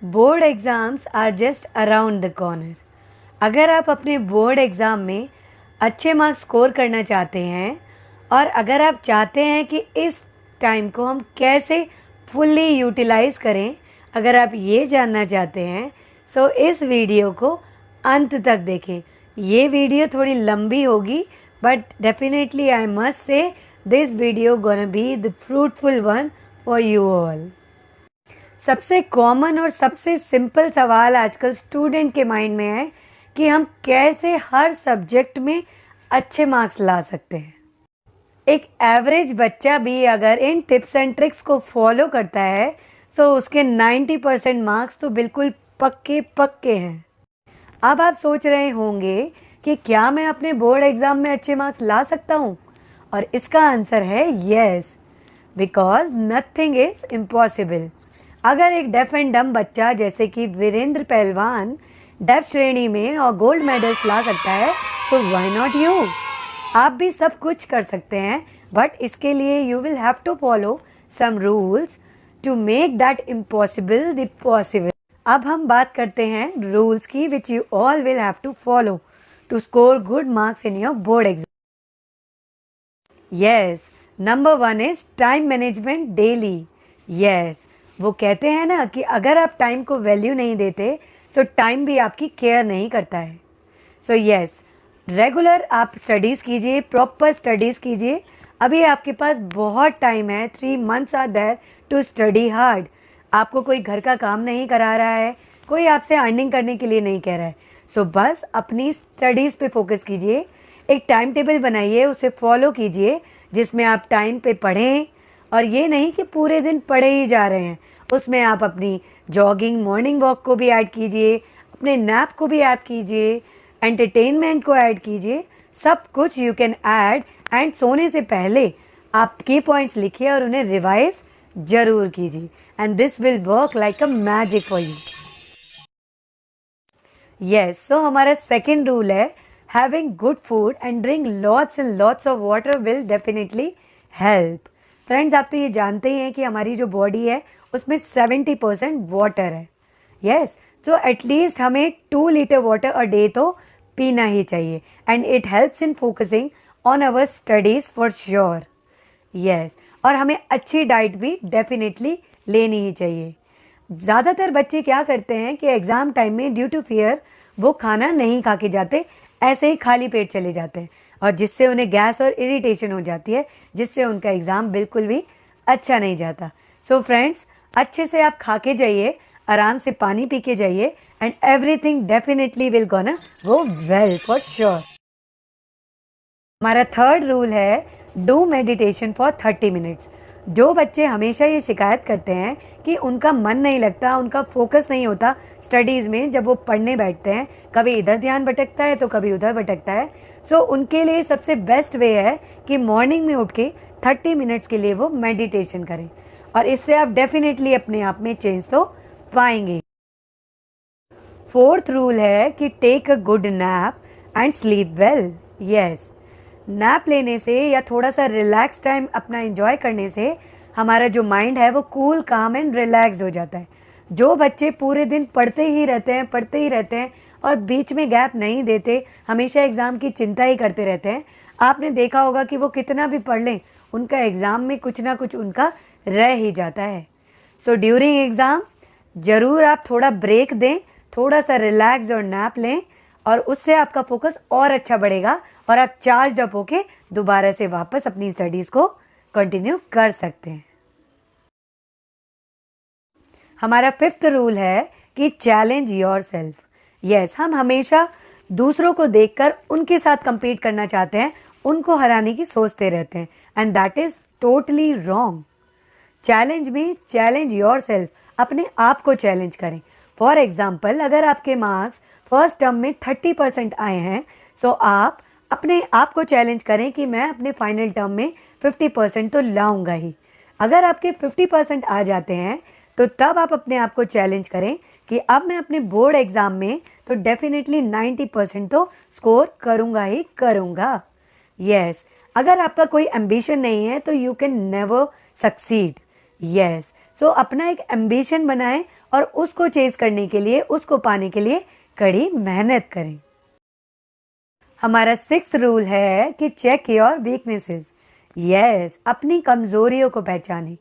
Board exams are just around the corner. अगर आप अपने बोर्ड एग्ज़ाम में अच्छे मार्क्स स्कोर करना चाहते हैं और अगर आप चाहते हैं कि इस टाइम को हम कैसे फुल्ली यूटिलाइज़ करें, अगर आप ये जानना चाहते हैं सो इस वीडियो को अंत तक देखें। ये वीडियो थोड़ी लंबी होगी but definitely I must say this video gonna be the fruitful one for you all. सबसे कॉमन और सबसे सिंपल सवाल आजकल स्टूडेंट के माइंड में है कि हम कैसे हर सब्जेक्ट में अच्छे मार्क्स ला सकते हैं। एक एवरेज बच्चा भी अगर इन टिप्स एंड ट्रिक्स को फॉलो करता है तो उसके 90% मार्क्स तो बिल्कुल पक्के पक्के हैं। अब आप सोच रहे होंगे कि क्या मैं अपने बोर्ड एग्जाम में अच्छे मार्क्स ला सकता हूँ, और इसका आंसर है yes, because nothing is impossible. अगर एक डेफ एंड डम बच्चा जैसे कि वीरेंद्र पहलवान डेफ श्रेणी में और गोल्ड मेडल्स ला सकता है तो व्हाई नॉट यू। आप भी सब कुछ कर सकते हैं बट इसके लिए you will have to follow some rules to make that impossible the possible. अब हम बात करते हैं रूल्स की which you all will have to follow to score good marks in your board exam. Yes, number 1 is time management daily. Yes, वो कहते हैं ना कि अगर आप टाइम को वैल्यू नहीं देते तो टाइम भी आपकी केयर नहीं करता है। सो यस, रेगुलर आप स्टडीज़ कीजिए, प्रॉपर स्टडीज़ कीजिए। अभी आपके पास बहुत टाइम है, 3 months are there to study hard. आपको कोई घर का काम नहीं करा रहा है, कोई आपसे अर्निंग करने के लिए नहीं कह रहा है। सो बस अपनी स्टडीज़ पे फोकस कीजिए, एक टाइम टेबल बनाइए, उसे फॉलो कीजिए जिसमें आप टाइम पे पढ़ें। और ये नहीं कि पूरे दिन पढ़े ही जा रहे हैं, उसमें आप अपनी जॉगिंग, मॉर्निंग वॉक को भी ऐड कीजिए, अपने नैप को भी ऐड कीजिए, एंटरटेनमेंट को ऐड कीजिए, सब कुछ यू कैन ऐड। एंड सोने से पहले आप की पॉइंट्स लिखिए और उन्हें रिवाइज जरूर कीजिए and this will work like a magic for you. Yes, so हमारा सेकेंड रूल है having good food and drink lots and lots of water will definitely help. Friends, आप तो ये जानते ही हैं कि हमारी जो बॉडी है उसमें 70% वाटर है। यस, सो एटलीस्ट हमें 2 लीटर वाटर अ डे तो पीना ही चाहिए and it helps in focusing on our studies for sure. Yes, और हमें अच्छी डाइट भी डेफिनेटली लेनी ही चाहिए। ज़्यादातर बच्चे क्या करते हैं कि एग्ज़ाम टाइम में ड्यू टू फियर वो खाना नहीं खा के जाते, ऐसे ही खाली पेट चले जाते हैं और जिससे उन्हें गैस और इरिटेशन हो जाती है, जिससे उनका एग्ज़ाम बिल्कुल भी अच्छा नहीं जाता। सो फ्रेंड्स, अच्छे से आप खा के जाइए, आराम से पानी पी के जाइए and everything definitely will gonna go well for sure. हमारा थर्ड रूल है डू मेडिटेशन फॉर 30 मिनट्स। जो बच्चे हमेशा ये शिकायत करते हैं कि उनका मन नहीं लगता, उनका फोकस नहीं होता स्टडीज़ में, जब वो पढ़ने बैठते हैं कभी इधर ध्यान भटकता है तो कभी उधर भटकता है, सो उनके लिए सबसे बेस्ट वे है कि मॉर्निंग में उठ के 30 मिनट्स के लिए वो मेडिटेशन करें और इससे आप डेफिनेटली अपने आप में चेंज तो पाएंगे। फोर्थ रूल है कि take a good nap and sleep well. Yes, nap लेने से या थोड़ा सा रिलैक्स टाइम अपना एंजॉय करने से हमारा जो माइंड है वो कूल, काम एंड रिलैक्स्ड हो जाता है। जो बच्चे पूरे दिन पढ़ते ही रहते हैं और बीच में गैप नहीं देते, हमेशा एग्ज़ाम की चिंता ही करते रहते हैं, आपने देखा होगा कि वो कितना भी पढ़ लें उनका एग्ज़ाम में कुछ ना कुछ उनका रह ही जाता है। सो ड्यूरिंग एग्ज़ाम ज़रूर आप थोड़ा ब्रेक दें, थोड़ा सा रिलैक्स और नैप लें और उससे आपका फोकस और अच्छा बढ़ेगा और आप चार्ज अप होके दोबारा से वापस अपनी स्टडीज़ को कंटिन्यू कर सकते हैं। हमारा फिफ्थ रूल है कि चैलेंज योर सेल्फ। यस, हम हमेशा दूसरों को देखकर उनके साथ compete करना चाहते हैं, उनको हराने की सोचते रहते हैं and that is totally wrong. Challenge में चैलेंज योर सेल्फ, अपने आप को चैलेंज करें। फॉर एग्जाम्पल, अगर आपके मार्क्स फर्स्ट टर्म में 30% आए हैं सो आप अपने आप को चैलेंज करें कि मैं अपने फाइनल टर्म में 50% तो लाऊंगा ही। अगर आपके 50% आ जाते हैं तो तब आप अपने आप को चैलेंज करें कि अब मैं अपने बोर्ड एग्जाम में तो डेफिनेटली 90% तो स्कोर करूंगा ही करूंगा। यस, अगर आपका कोई एम्बिशन नहीं है तो you can never succeed. Yes, so अपना एक एम्बिशन बनाएं और उसको चेज करने के लिए, उसको पाने के लिए कड़ी मेहनत करें। हमारा 6th रूल है कि चेक योर वीकनेसेस। यस, अपनी कमजोरियों को पहचानें।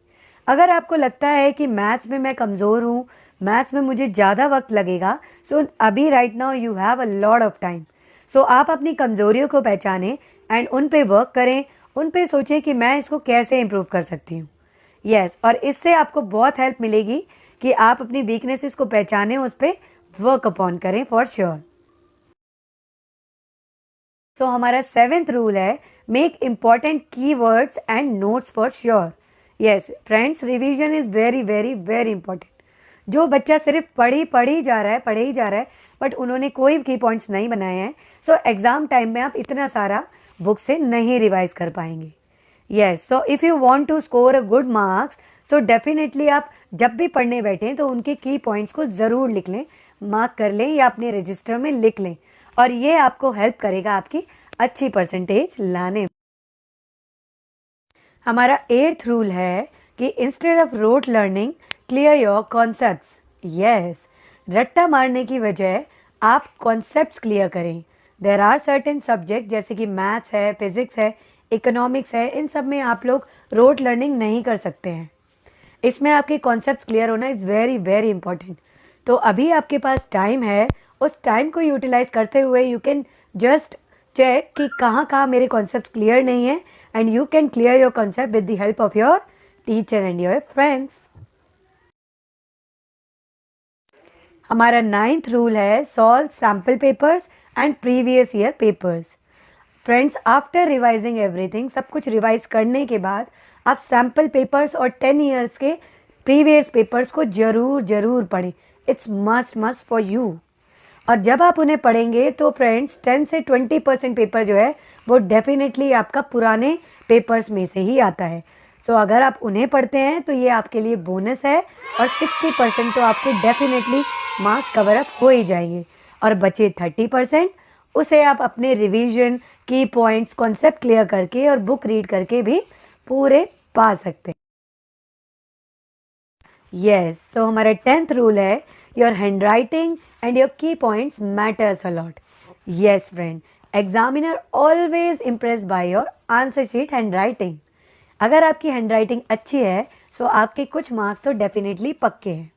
अगर आपको लगता है कि मैथ्स में मैं कमजोर हूँ, मैथ्स में मुझे ज़्यादा वक्त लगेगा, सो अभी right now you have a lot of time. So आप अपनी कमजोरियों को पहचानें एंड उन पे वर्क करें, उन पे सोचें कि मैं इसको कैसे इम्प्रूव कर सकती हूँ। यस, और इससे आपको बहुत हेल्प मिलेगी कि आप अपनी वीकनेसेस को पहचानें, उस पर वर्क अपॉन करें फॉर श्योर। सो हमारा 7th रूल है make important keywords and notes for sure. Yes friends, revision is very very very important. जो बच्चा सिर्फ पढ़े ही जा रहा है बट उन्होंने कोई की पॉइंट्स नहीं बनाए हैं, सो एग्जाम टाइम में आप इतना सारा बुक से नहीं रिवाइज कर पाएंगे। Yes, so if you want to score a good marks, so definitely आप जब भी पढ़ने बैठें तो उनके की पॉइंट्स को ज़रूर लिख लें, मार्क कर लें या अपने रजिस्टर में लिख लें, और ये आपको हेल्प करेगा आपकी अच्छी परसेंटेज लाने में। हमारा 8th रूल है कि instead of rote learning clear your concepts. Yes, रट्टा मारने की बजाय आप कॉन्सेप्ट्स क्लियर करें। देर आर सर्टेन सब्जेक्ट जैसे कि मैथ्स है, फिजिक्स है, इकोनॉमिक्स है, इन सब में आप लोग रोट लर्निंग नहीं कर सकते हैं। इसमें आपके कॉन्सेप्ट्स क्लियर होना इज़ वेरी वेरी इंपॉर्टेंट। तो अभी आपके पास टाइम है, उस टाइम को यूटिलाइज करते हुए यू कैन जस्ट चेक कि कहाँ कहाँ मेरे कॉन्सेप्ट क्लियर नहीं है, and you can clear your concept with the help of your teacher and your friends. हमारा 9th रूल है solve sample papers and previous year papers. Friends, after revising everything, सब कुछ रिवाइज करने के बाद आप सैम्पल पेपर्स और 10 years के प्रीवियस पेपर्स को जरूर जरूर पढ़ें। It's must must for you. और जब आप उन्हें पढ़ेंगे तो फ्रेंड्स 10 से 20% पेपर जो है वो डेफिनेटली आपका पुराने पेपर्स में से ही आता है। सो अगर आप उन्हें पढ़ते हैं तो ये आपके लिए बोनस है, और 60% तो आपके डेफिनेटली मार्क्स कवर अप हो ही जाएंगे, और बचे 30% उसे आप अपने रिवीजन, की पॉइंट्स, कॉन्सेप्ट क्लियर करके और बुक रीड करके भी पूरे पा सकते हैं। यस, सो हमारा 10th रूल है your handwriting and your key points matters a lot. Yes friend, examiner always impress by your answer sheet handwriting. अगर आपकी हैंड राइटिंग अच्छी है सो आपके कुछ मार्क्स तो डेफिनेटली पक्के हैं।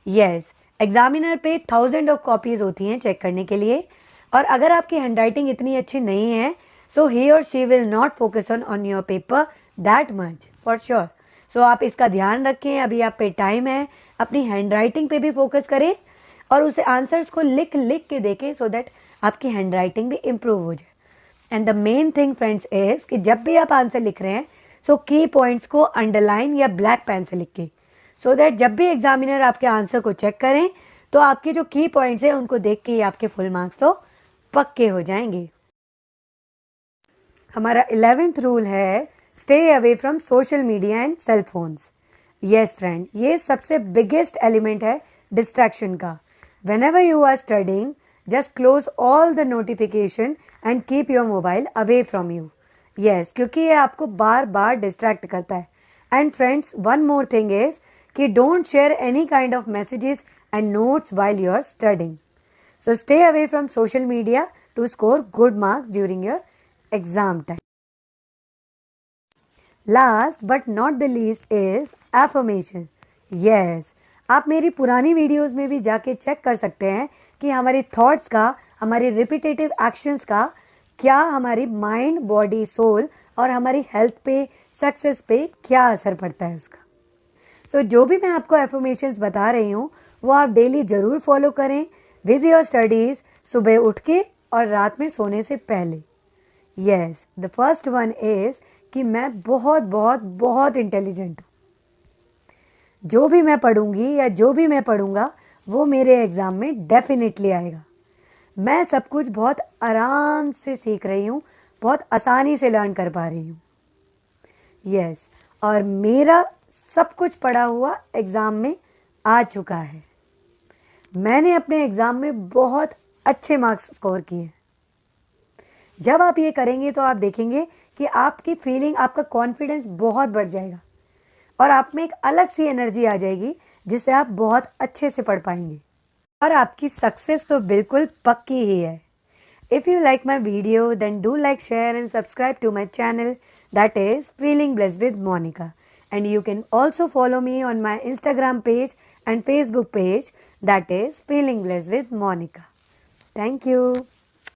यस, एग्जामिनर पे 1000 ऑफ कॉपीज होती हैं चेक करने के लिए, और अगर आपकी हैंड राइटिंग इतनी अच्छी नहीं है सो ही और she will not focus on your paper that much for sure. So आप इसका ध्यान रखें, अभी आप पे टाइम है, अपनी हैंड राइटिंग पे भी फोकस करें और उसे आंसर्स को लिख लिख के देखें सो दैट आपकी हैंड राइटिंग भी इम्प्रूव हो जाए। And the main thing friends is कि जब भी आप आंसर लिख रहे हैं सो की पॉइंट्स को अंडरलाइन या ब्लैक पेन से लिख के, सो दैट जब भी एग्जामिनर आपके आंसर को चेक करें तो आपके जो की पॉइंट्स हैं उनको देख के ही आपके फुल मार्क्स तो पक्के हो जाएंगे। हमारा 11th रूल है stay away from social media and cell phones. Yes friend, ये सबसे बिगेस्ट एलिमेंट है डिस्ट्रैक्शन का। Whenever you are studying, just close all the notification and keep your mobile away from you. Yes, क्योंकि ये आपको बार बार distract करता है। And friends, one more thing is कि don't share any kind of messages and notes while you are studying. So stay away from social media to score good marks during your exam time. Last but not the least is affirmation. Yes, आप मेरी पुरानी videos में भी जाके check कर सकते हैं कि हमारे थॉट्स का, हमारे रिपीटेटिव एक्शंस का क्या हमारी माइंड, बॉडी, सोल और हमारी हेल्थ पे, सक्सेस पे क्या असर पड़ता है उसका। सो जो भी मैं आपको एफर्मेशंस बता रही हूँ वो आप डेली ज़रूर फॉलो करें विद योर स्टडीज़, सुबह उठ के और रात में सोने से पहले। Yes, the first one is कि मैं बहुत बहुत बहुत इंटेलिजेंट हूँ। जो भी मैं पढ़ूंगी या जो भी मैं पढ़ूंगा वो मेरे एग्ज़ाम में डेफिनेटली आएगा। मैं सब कुछ बहुत आराम से सीख रही हूँ, बहुत आसानी से लर्न कर पा रही हूँ। यस, और मेरा सब कुछ पढ़ा हुआ एग्ज़ाम में आ चुका है। मैंने अपने एग्ज़ाम में बहुत अच्छे मार्क्स स्कोर किए हैं। जब आप ये करेंगे तो आप देखेंगे कि आपकी फीलिंग, आपका कॉन्फिडेंस बहुत बढ़ जाएगा और आप में एक अलग सी एनर्जी आ जाएगी जिससे आप बहुत अच्छे से पढ़ पाएंगे और आपकी सक्सेस तो बिल्कुल पक्की ही है। If you like my video, then do like, share and subscribe to my channel, that is Feeling Blessed with Monica. And you can also follow me on my Instagram page and Facebook page, that is Feeling Blessed with Monica. Thank you.